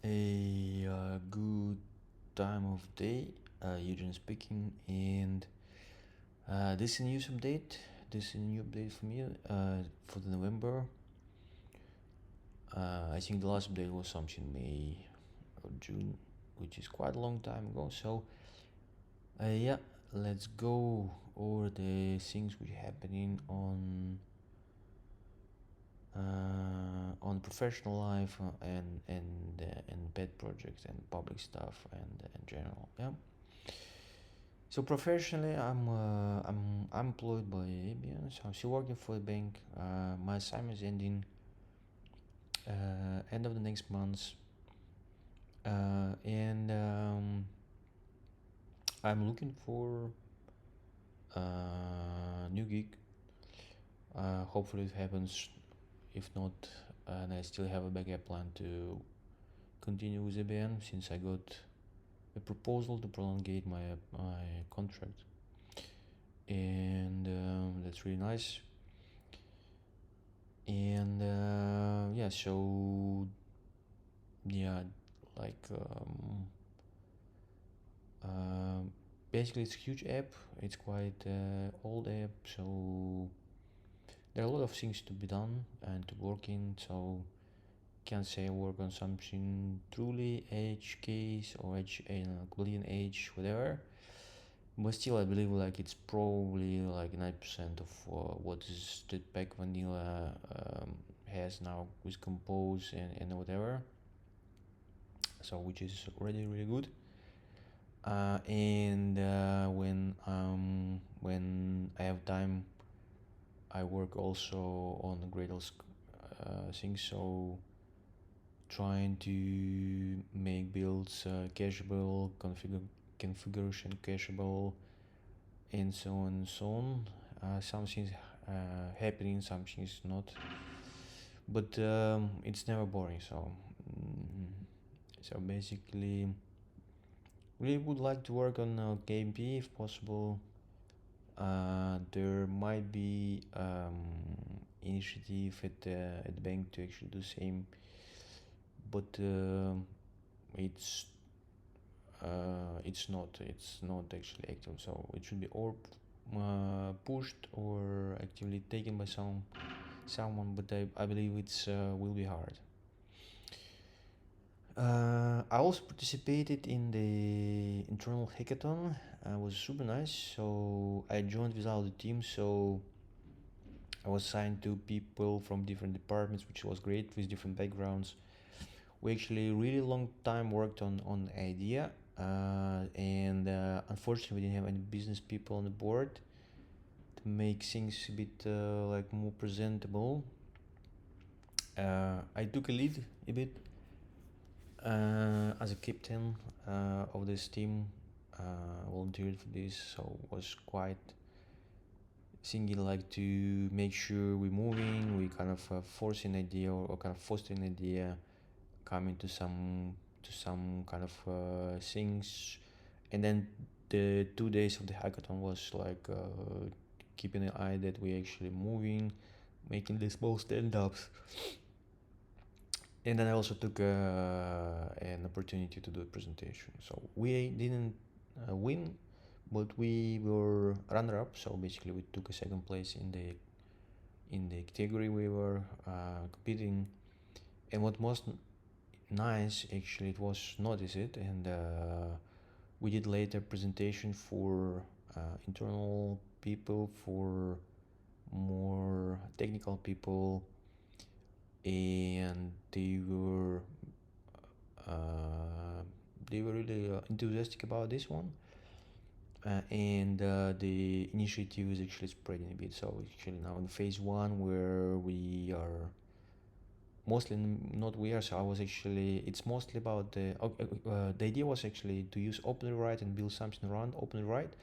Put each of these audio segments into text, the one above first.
A good time of day, Eugene speaking, and this is a news update. This is a new update for me for the November. I think the last update was something May or June, which is quite a long time ago. So, yeah, let's go over the things which are happening on professional life and pet projects and public stuff and in general. Yeah. So professionally, I'm employed by ABN. So I'm still working for the bank. My assignment is ending end of the next month, and I'm looking for a new gig. Hopefully it happens. If not, and I still have a backup plan to continue with ABN since I got a proposal to prolongate my contract, and that's really nice. And yeah, so yeah, like basically it's a huge app. It's quite old app, so there are a lot of things to be done and to work in. So can't say I work on something truly edge case or edge, Boolean edge, whatever. But still, I believe like it's probably like 90% of what is the Pack Vanilla has now with Compose and whatever. So which is already really good. And when I have time, I work also on the Gradle things. So trying to make builds cacheable, configuration cacheable, and so on and so on. Some things happening, some things not, but it's never boring. So basically, really would like to work on KMP if possible. There might be initiative at the bank to actually do the same, but it's not actually active. So it should be or pushed or actively taken by someone, but I believe it's will be hard. I also participated in the internal hackathon. It was super nice. So I joined without the team. So I was assigned to people from different departments, which was great with different backgrounds. We actually really long time worked on the idea, and unfortunately we didn't have any business people on the board to make things a bit like more presentable. I took a lead a bit as a captain of this team. Volunteered for this, so was quite thinking like to make sure we're moving. We kind of force an idea or kind of foster an idea, coming to some kind of things, and then the 2 days of the hackathon was like keeping an eye that we actually moving, making the small stand-ups. And then I also took an opportunity to do a presentation. So we didn't win, but we were runner-up. So basically, we took a second place in the category we were competing. And what most nice, actually, it was notice it, and we did later presentation for internal people, for more technical people, and they were really enthusiastic about this one, and the initiative is actually spreading a bit. So actually now in phase one, where we are mostly not we are. So I was actually it's mostly about the idea was actually to use OpenWrite and build something around OpenWrite,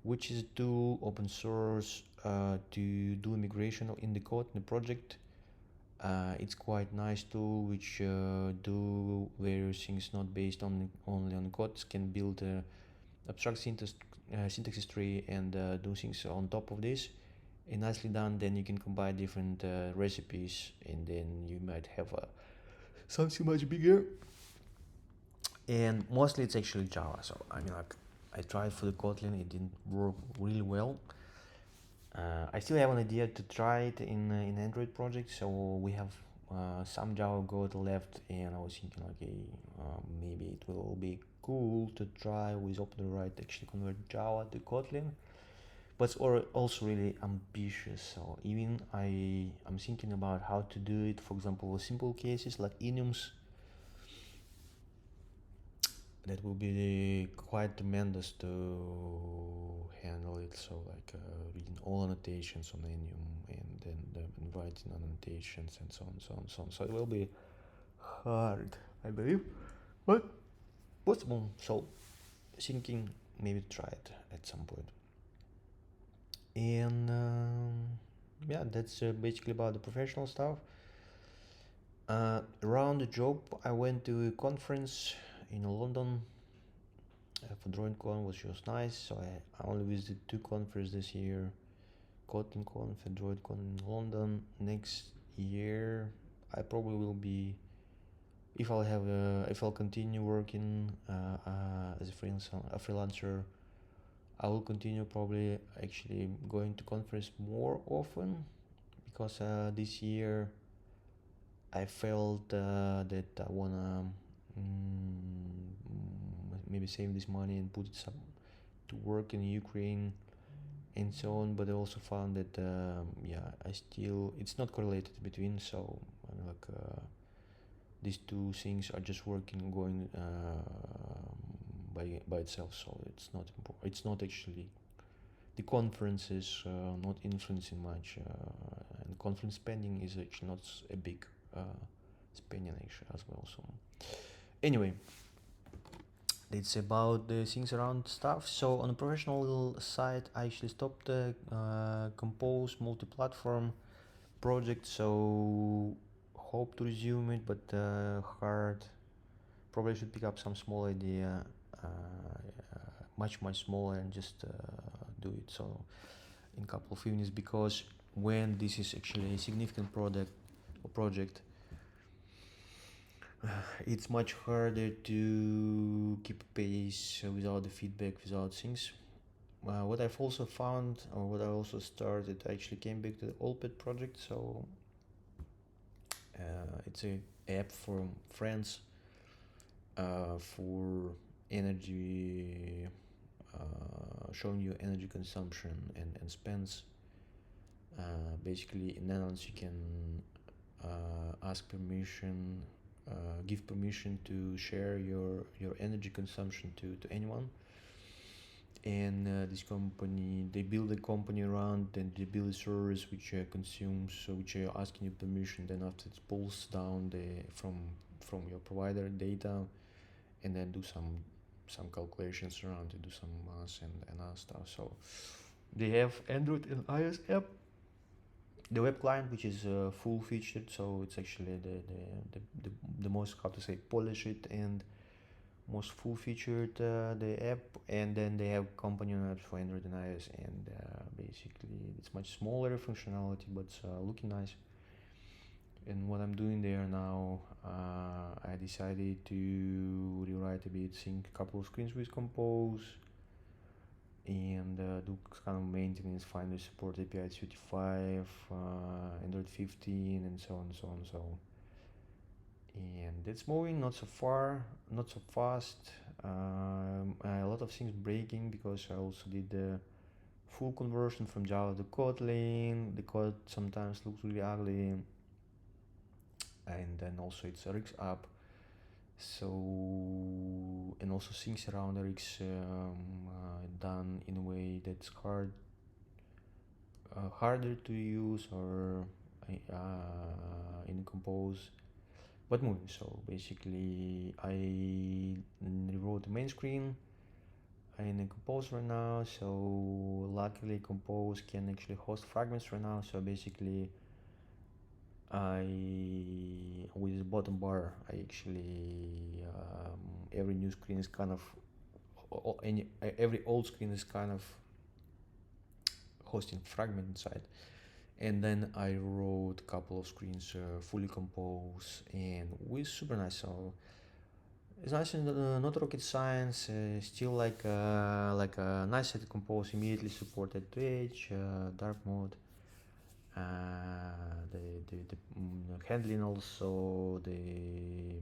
which is a tool open source to do immigration in the code in the project. It's quite nice tool which do various things not based on only on code, can build abstract syntax tree and do things on top of this, and nicely done. Then you can combine different recipes, and then you might have something much bigger. and mostly it's actually Java. So I mean, like, I tried for the Kotlin, it didn't work really well. I still have an idea to try it in Android project. So we have some Java code left, and I was thinking, okay, maybe it will be cool to try with OpenWrite actually convert Java to Kotlin. But it's also really ambitious. So even I'm thinking about how to do it. For example, with simple cases like enums, that will be quite tremendous to handle it. So like reading all annotations on enum and then writing annotations and so on, so on, so on. So it will be hard, I believe, but possible. So thinking maybe try it at some point. And yeah, that's basically about the professional stuff. Around the job, I went to a conference in London for DroidCon, which was nice. So I only visited two conferences this year: KotlinConf and DroidCon in London. Next year, I probably will be, if I'll continue working as a freelancer, I will continue probably actually going to conference more often, because this year I felt that I wanna maybe save this money and put it some to work in Ukraine and so on. But I also found that yeah, I still, it's not correlated between. So I mean, like these two things are just working, going by itself. So it's not important. It's not actually, the conference is not influencing much, and conference spending is actually not a big spending actually as well. So anyway, it's about the things around stuff. So on the professional side, I actually stopped the Compose multi-platform project. So hope to resume it, but hard. Probably should pick up some small idea, much smaller, and just do it. So in a couple of evenings, because when this is actually a significant product or project, it's much harder to keep pace without the feedback, without things. What I've also found, or what I also started, I actually came back to the Olpet project. So it's a app for friends for energy, showing you energy consumption and spends. Basically in Netherlands you can ask permission, give permission to share your energy consumption to anyone. And this company, they build a company around, and they build a service which consumes, so which are asking you permission. Then after it pulls down the from your provider data, and then do some calculations around to do some math and other stuff. So they have Android and iOS app. The web client, which is full featured, so it's actually the most, how to say, polished and most full featured the app. And then they have companion apps for Android and iOS, and basically it's much smaller functionality, but looking nice. And what I'm doing there now, I decided to rewrite a bit, sync a couple of screens with Compose, and do kind of maintenance, finally support API 35, Android 15, and so on, so on. So, and it's moving not so far, not so fast. A lot of things breaking, because I also did the full conversion from Java to Kotlin. The code sometimes looks really ugly, and then also it's a Rix app. So, and also things around Rix done in a way that's harder to use, or in Compose, but moving. So basically I rewrote the main screen in Compose right now. So luckily Compose can actually host fragments right now. So basically with the bottom bar, I actually every new screen is kind of, every old screen is kind of hosting fragment inside. And then I wrote a couple of screens fully composed and with super nice. So It's nice and not rocket science. Still like a nice set to compose immediately supported to edge, dark mode, the handling also the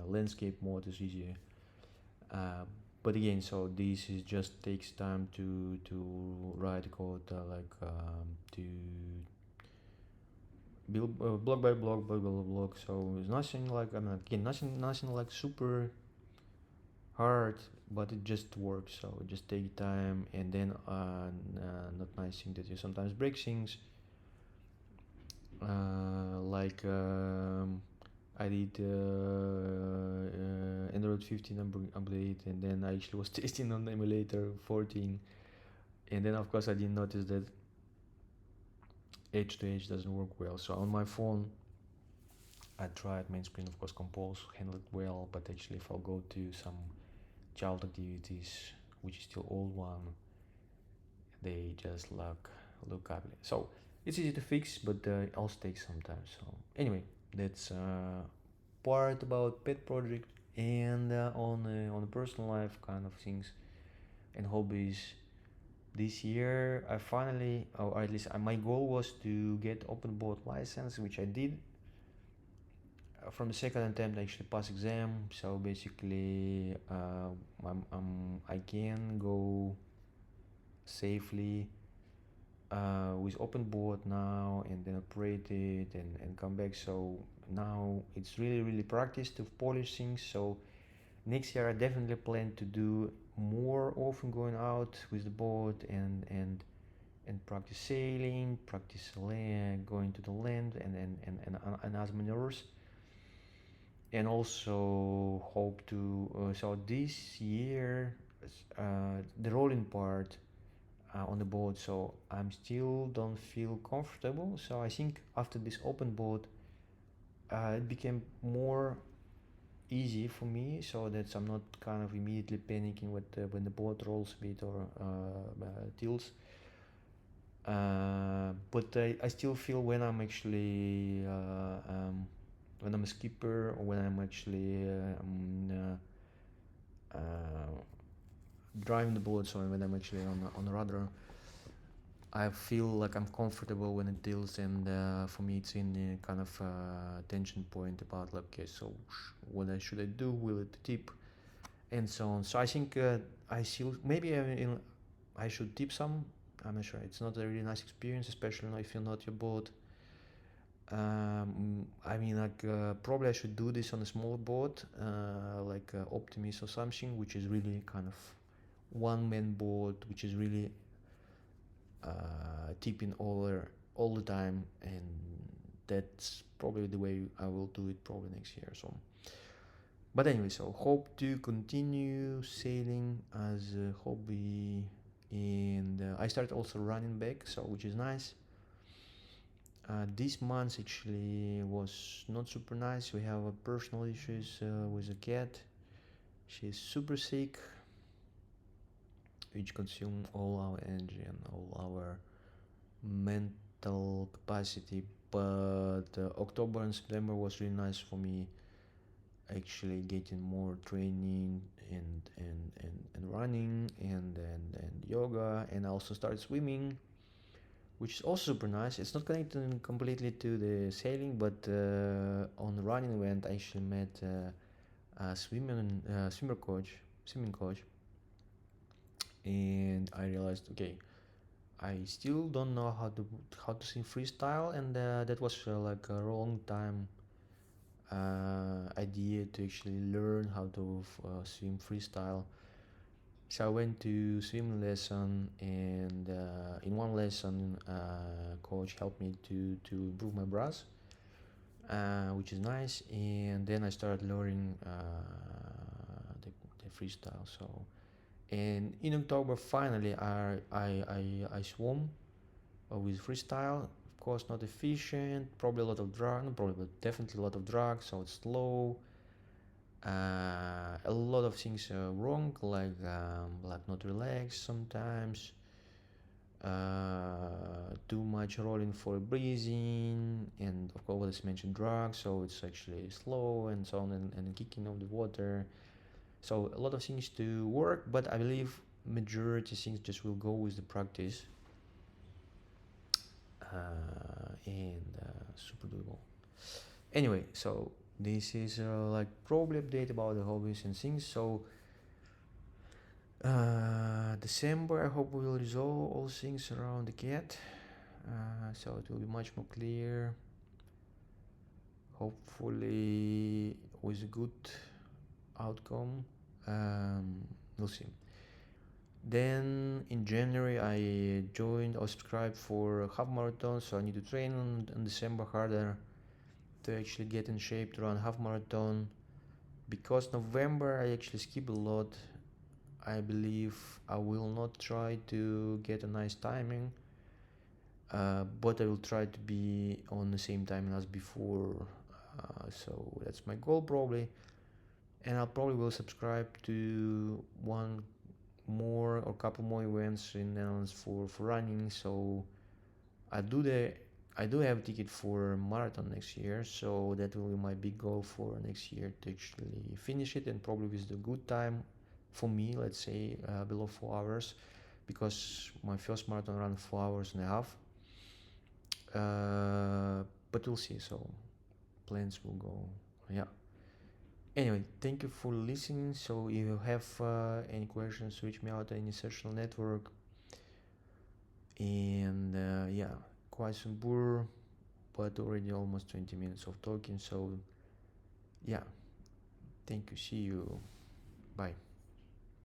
landscape mode is easier. Uh, but again, so this is just takes time to write code to build block by block by block. So it's nothing like I mean again nothing like super hard, but it just works. So it just take time, and then not nice thing that you sometimes break things. Like I did Android 15 update, and then I actually was testing on the emulator 14, and then of course I didn't notice that edge to edge doesn't work well. So on my phone, I tried main screen, of course, compose, handle it well, but actually if I'll go to some child activities, which is still old one, they just look ugly. So it's easy to fix, but it also takes some time. So anyway, that's part about pet project, and on the personal life kind of things and hobbies. This year I finally, or at least my goal was to get open board license, which I did. From the second attempt I actually pass exam, so basically I can go safely with open board now, and then operate it and come back. So now it's really practice to polish things. So next year I definitely plan to do more often, going out with the boat and practice sailing, practice going to the land and other maneuvers, and also hope to so this year the rolling part on the boat, so I'm still don't feel comfortable. So I think after this open boat it became more easy for me, so that I'm not kind of immediately panicking when the boat rolls a bit or tilts. But I still feel when I'm actually when I'm a skipper, or when I'm actually driving the boat, so when I'm actually on the rudder, I feel like I'm comfortable when it tilts, and for me it's in the kind of tension point about like, okay, so what should I do? Will it tip? And so on. So I think I still maybe I should tip some. I'm not sure. It's not a really nice experience, especially if you're not your boat. I mean, like probably I should do this on a smaller boat, like Optimus or something, which is really kind of one-man boat, which is really tipping all the time, and that's probably the way I will do it probably next year. So, but anyway, so hope to continue sailing as a hobby, and I started also running back, so which is nice. This month actually was not super nice. We have personal issues with a cat. She's super sick, which consume all our energy and all our mental capacity. But October and September was really nice for me, actually getting more training and running and yoga, and I also started swimming, which is also super nice. It's not connected completely to the sailing, but on the running event I actually met a swimming coach, and I realized, okay, I still don't know how to swim freestyle, and that was like a long time idea to actually learn how to swim freestyle. So I went to swim lesson, and in one lesson, coach helped me to improve my breath, which is nice. And then I started learning the freestyle. So, and in October, finally, I swam with freestyle. Of course, not efficient. Probably a lot of drag. Not probably, but definitely a lot of drag. So it's slow. A lot of things are wrong, like not relaxed sometimes. too much rolling for breathing, and of course as mentioned drugs, so it's actually slow and so on, and kicking of the water. So a lot of things to work, but I believe majority things just will go with the practice, and super doable. Anyway, so this is like probably update about the hobbies and things. So December, I hope we will resolve all things around the cat, so it will be much more clear, hopefully with a good outcome. We'll see. Then in January I joined or subscribed for a half marathon, so I need to train on December harder to actually get in shape to run half marathon, because November I actually skip a lot. I believe I will not try to get a nice timing, but I will try to be on the same time as before, so that's my goal probably. And I'll probably will subscribe to one more or couple more events in Netherlands for running. So I do the I do have a ticket for marathon next year, so that will be my big goal for next year, to actually finish it, and probably with a good time for me, let's say below 4 hours, because my first marathon ran 4 hours and a half. But we'll see. So plans will go. Yeah. Anyway, thank you for listening. So if you have any questions, reach me out on any social network. And yeah, quite some bore, but already almost 20 minutes of talking. So yeah, thank you. See you. Bye.